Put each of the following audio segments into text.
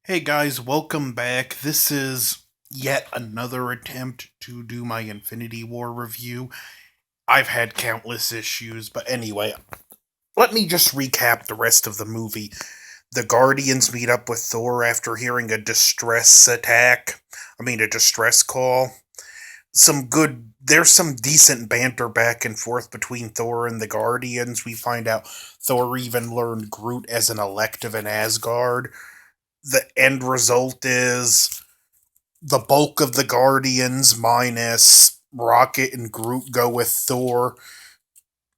Hey guys, welcome back. This is yet another attempt to do my Infinity War review. I've had countless issues, but anyway, let me just recap the rest of the movie. The Guardians meet up with Thor after hearing a distress call. There's some decent banter back and forth between Thor and the Guardians. We find out Thor even learned Groot as an elective in Asgard. The end result is the bulk of the Guardians minus Rocket and Groot go with Thor.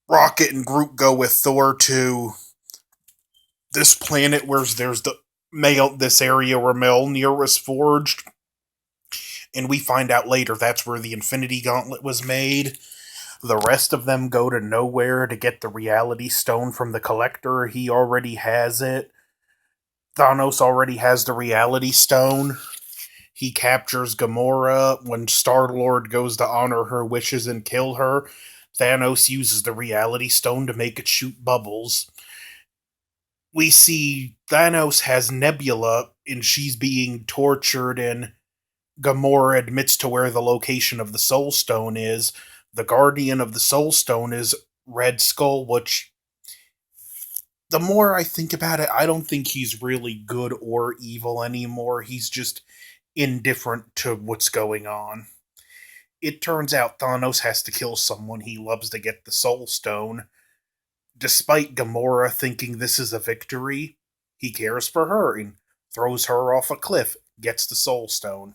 Rocket and Groot go with Thor to this planet where there's this area where Mjolnir was forged, and we find out later that's where the Infinity Gauntlet was made. The rest of them go to nowhere to get the Reality Stone from the Collector. He already has it. Thanos already has the Reality Stone. He captures Gamora. When Star Lord goes to honor her wishes and kill her, Thanos uses the Reality Stone to make it shoot bubbles. We see Thanos has Nebula and she's being tortured, and Gamora admits to where the location of the Soul Stone is. The guardian of the Soul Stone is Red Skull, which, the more I think about it, I don't think he's really good or evil anymore. He's just indifferent to what's going on. It turns out Thanos has to kill someone he loves to get the Soul Stone. Despite Gamora thinking this is a victory, he cares for her and throws her off a cliff, gets the Soul Stone.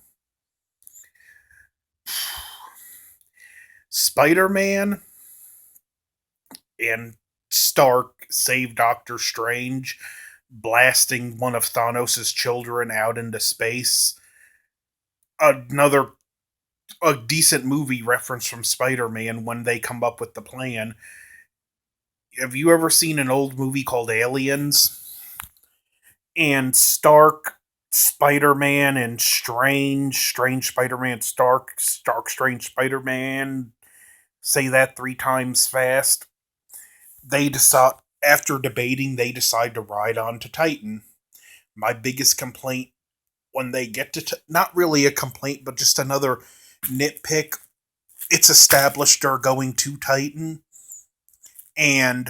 Spider Man and Stark save Doctor Strange, blasting one of Thanos' children out into space. Another a decent movie reference from Spider Man when they come up with the plan. Have you ever seen an old movie called Aliens? And Stark, Spider Man, and Strange Spider Man, Stark, Strange Spider Man, say that three times fast. They decide, after debating, they decide to ride on to Titan. My biggest complaint when they get to, not really a complaint, but just another nitpick, it's established they're going to Titan, and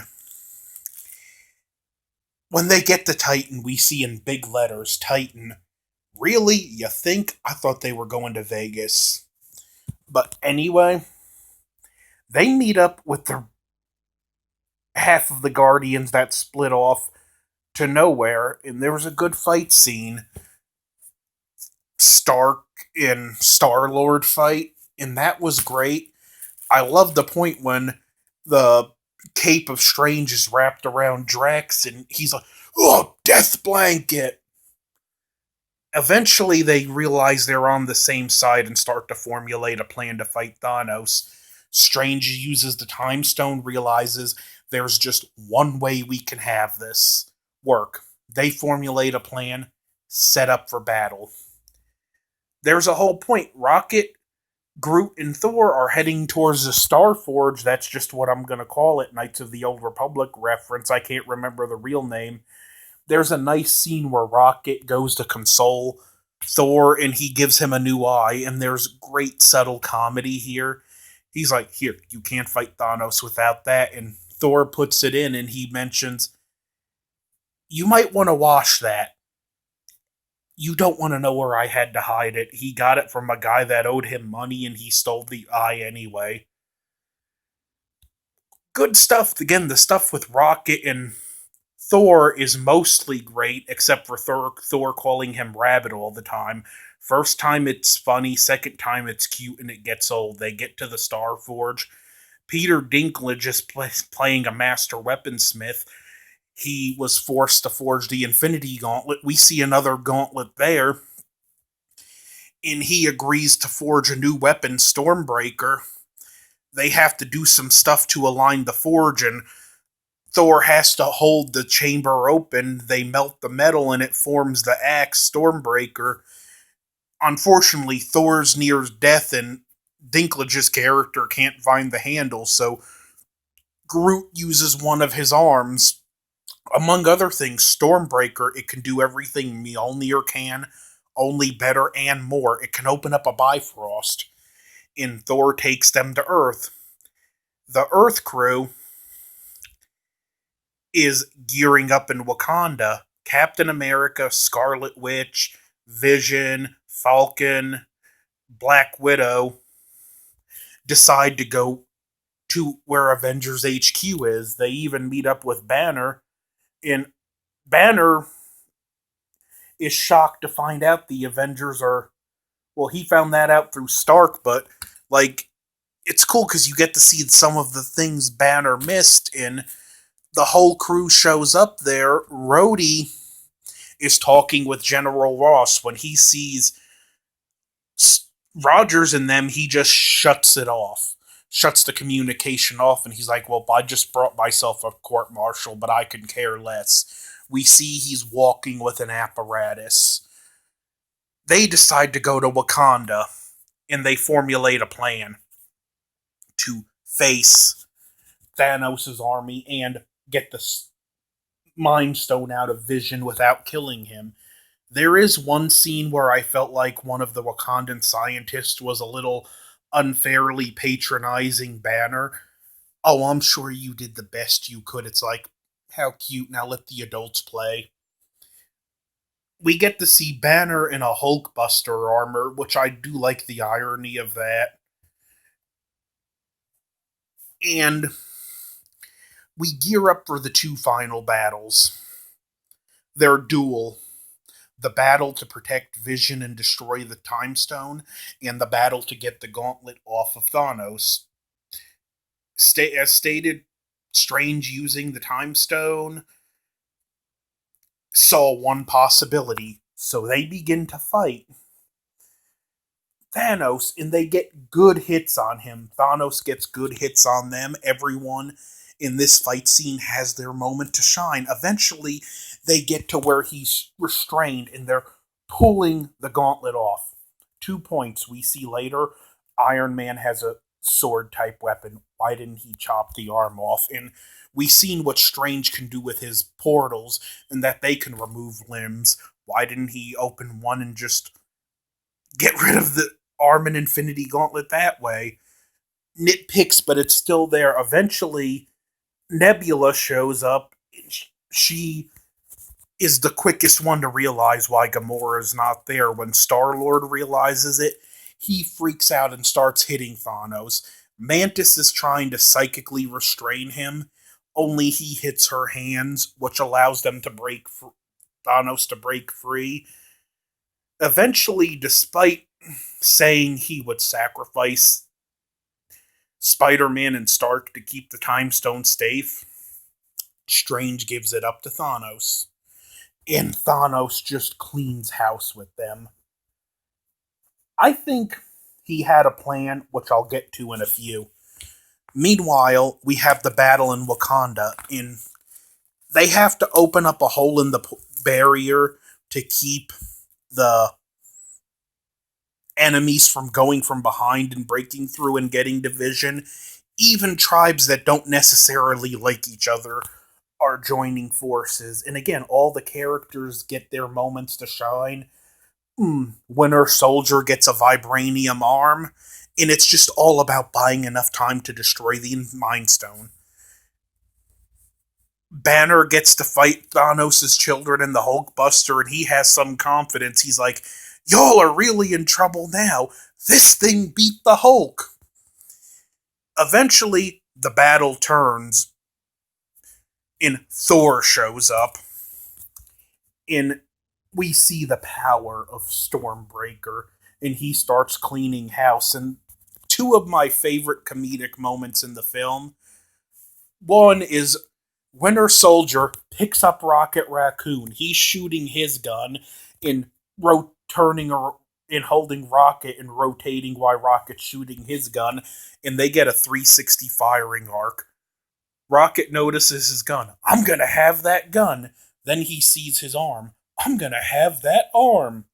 when they get to Titan, we see in big letters Titan. Really? You think? I thought they were going to Vegas. But anyway, they meet up with the half of the Guardians that split off to nowhere, and there was a good fight scene. Stark and Star Lord fight, and that was great. I love the point when the cape of Strange is wrapped around Drax, and he's like, "Oh, death blanket." Eventually, they realize they're on the same side and start to formulate a plan to fight Thanos. Strange uses the Time Stone, realizes there's just one way we can have this work. They formulate a plan, set up for battle. There's a whole point. Rocket, Groot, and Thor are heading towards the Star Forge. That's just what I'm going to call it. Knights of the Old Republic reference. I can't remember the real name. There's a nice scene where Rocket goes to console Thor and he gives him a new eye, and there's great subtle comedy here. He's like, "Here, you can't fight Thanos without that." And Thor puts it in and he mentions, "You might want to wash that. You don't want to know where I had to hide it. He got it from a guy that owed him money and he stole the eye anyway." Good stuff. Again, the stuff with Rocket and Thor is mostly great, except for Thor calling him Rabbit all the time. First time it's funny, second time it's cute, and it gets old. They get to the Star Forge. Peter Dinklage is playing a master weaponsmith. He was forced to forge the Infinity Gauntlet. We see another gauntlet there, and he agrees to forge a new weapon, Stormbreaker. They have to do some stuff to align the forge, and Thor has to hold the chamber open. They melt the metal and it forms the axe Stormbreaker. Unfortunately, Thor's near death and Dinklage's character can't find the handle, so Groot uses one of his arms Among other things, Stormbreaker, it can do everything Mjolnir can, only better and more. It can open up a Bifrost, and Thor takes them to Earth. The Earth crew is gearing up in Wakanda. Captain America, Scarlet Witch, Vision, Falcon, Black Widow decide to go to where Avengers HQ is. They even meet up with Banner, and Banner is shocked to find out the Avengers are. Well, he found that out through Stark, but like it's cool because you get to see some of the things Banner missed, and the whole crew shows up there. Rhodey is talking with General Ross. When he sees Rogers and them, he just shuts it off, shuts the communication off, and he's like, "Well, I just brought myself a court martial, but I could care less." We see he's walking with an apparatus. They decide to go to Wakanda, and they formulate a plan to face Thanos' army and get the Mind Stone out of Vision without killing him. There is one scene where I felt like one of the Wakandan scientists was a little unfairly patronizing Banner. "Oh, I'm sure you did the best you could." It's like, how cute, now let the adults play. We get to see Banner in a Hulkbuster armor, which I do like the irony of that. And we gear up for the two final battles. Their duel, the battle to protect Vision and destroy the Time Stone, and the battle to get the gauntlet off of Thanos. As stated, Strange using the Time Stone saw one possibility, so they begin to fight Thanos, and they get good hits on him. Thanos gets good hits on them. Everyone in this fight scene has their moment to shine. Eventually, they get to where he's restrained and they're pulling the gauntlet off. 2 points we see later. Iron Man has a sword type weapon. Why didn't he chop the arm off? And we've seen what Strange can do with his portals and that they can remove limbs. Why didn't he open one and just get rid of the arm and Infinity Gauntlet that way? Nitpicks, but it's still there. Eventually, Nebula shows up. She is the quickest one to realize why Gamora is not there. When Star-Lord realizes it, he freaks out and starts hitting Thanos. Mantis is trying to psychically restrain him, only he hits her hands, which allows them to Thanos to break free. Eventually, despite saying he would sacrifice Spider-Man and Stark to keep the Time Stone safe, Strange gives it up to Thanos. And Thanos just cleans house with them. I think he had a plan, which I'll get to in a few. Meanwhile, we have the battle in Wakanda. They have to open up a hole in the barrier to keep the enemies from going from behind and breaking through and getting division. Even tribes that don't necessarily like each other are joining forces. And again, all the characters get their moments to shine. Winter Soldier gets a vibranium arm, and it's just all about buying enough time to destroy the Mind Stone. Banner gets to fight Thanos' children in the Hulkbuster, and he has some confidence. He's like, "Y'all are really in trouble now. This thing beat the Hulk." Eventually, the battle turns, and Thor shows up, and we see the power of Stormbreaker, and he starts cleaning house. And two of my favorite comedic moments in the film. One is Winter Soldier picks up Rocket Raccoon. He's shooting his gun and turning and holding Rocket and rotating while Rocket's shooting his gun, and they get a 360 firing arc. Rocket notices his gun. "I'm gonna have that gun." Then he sees his arm. "I'm gonna have that arm."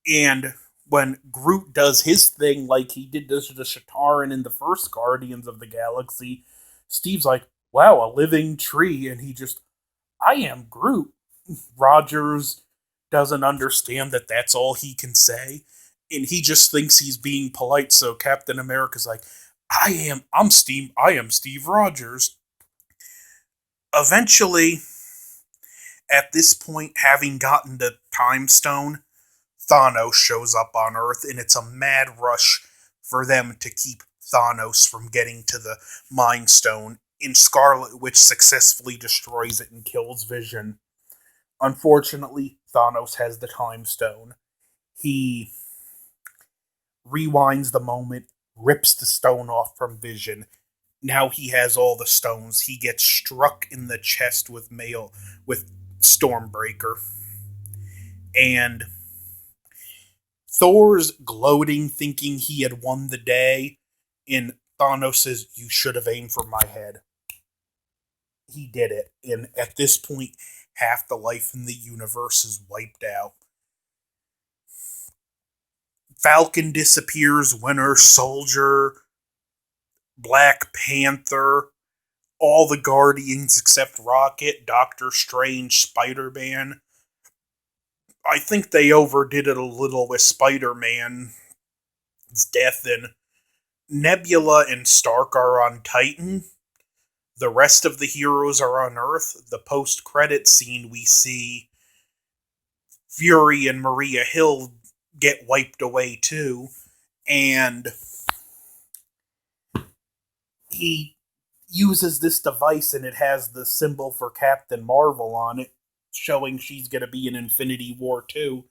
And when Groot does his thing like he did this to Shataren in the first Guardians of the Galaxy, Steve's like, wow, a living tree. And he just, I am Groot. Rogers doesn't understand that that's all he can say. And he just thinks he's being polite. So Captain America's like, I am Steve Rogers. Eventually, at this point, having gotten the Time Stone, Thanos shows up on Earth, and it's a mad rush for them to keep Thanos from getting to the Mind Stone. In Scarlet Witch successfully destroys it and kills Vision. Unfortunately, Thanos has the Time Stone. He rewinds the moment, rips the stone off from Vision. Now he has all the stones. He gets struck in the chest with Stormbreaker. And Thor's gloating, thinking he had won the day. And Thanos says, "You should have aimed for my head." He did it. And at this point, half the life in the universe is wiped out. Falcon disappears, Winter Soldier, Black Panther, all the Guardians except Rocket, Doctor Strange, Spider Man. I think they overdid it a little with Spider Man's death, and Nebula and Stark are on Titan. The rest of the heroes are on Earth. The post credit scene, we see Fury and Maria Hill get wiped away too. And he uses this device, and it has the symbol for Captain Marvel on it, showing she's going to be in Infinity War too.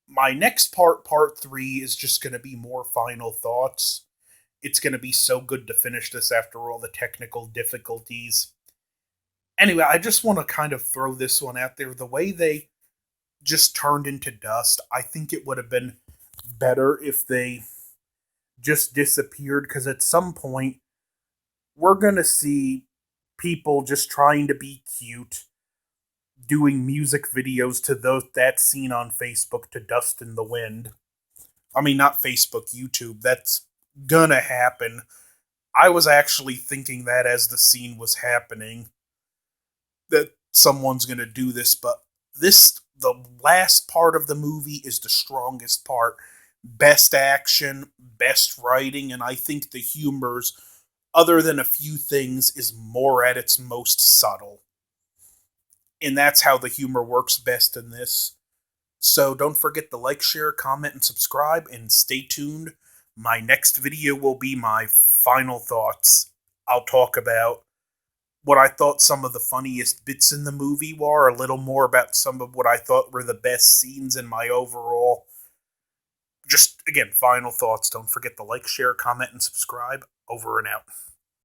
My next part 3, is just going to be more final thoughts. It's going to be so good to finish this after all the technical difficulties. Anyway, I just want to kind of throw this one out there. The way they just turned into dust, I think it would have been better if they just disappeared, because at some point, we're going to see people just trying to be cute, doing music videos to that scene on Facebook to Dust in the Wind. I mean, not Facebook, YouTube. That's gonna happen. I was actually thinking that as the scene was happening, that someone's gonna do this, but the last part of the movie is the strongest part. Best action, best writing, and I think the humors, other than a few things, is more at its most subtle. And that's how the humor works best in this. So don't forget to like, share, comment, and subscribe, and stay tuned. My next video will be my final thoughts. I'll talk about what I thought some of the funniest bits in the movie were, a little more about some of what I thought were the best scenes in my overall. Just, again, final thoughts. Don't forget to like, share, comment, and subscribe. Over and out.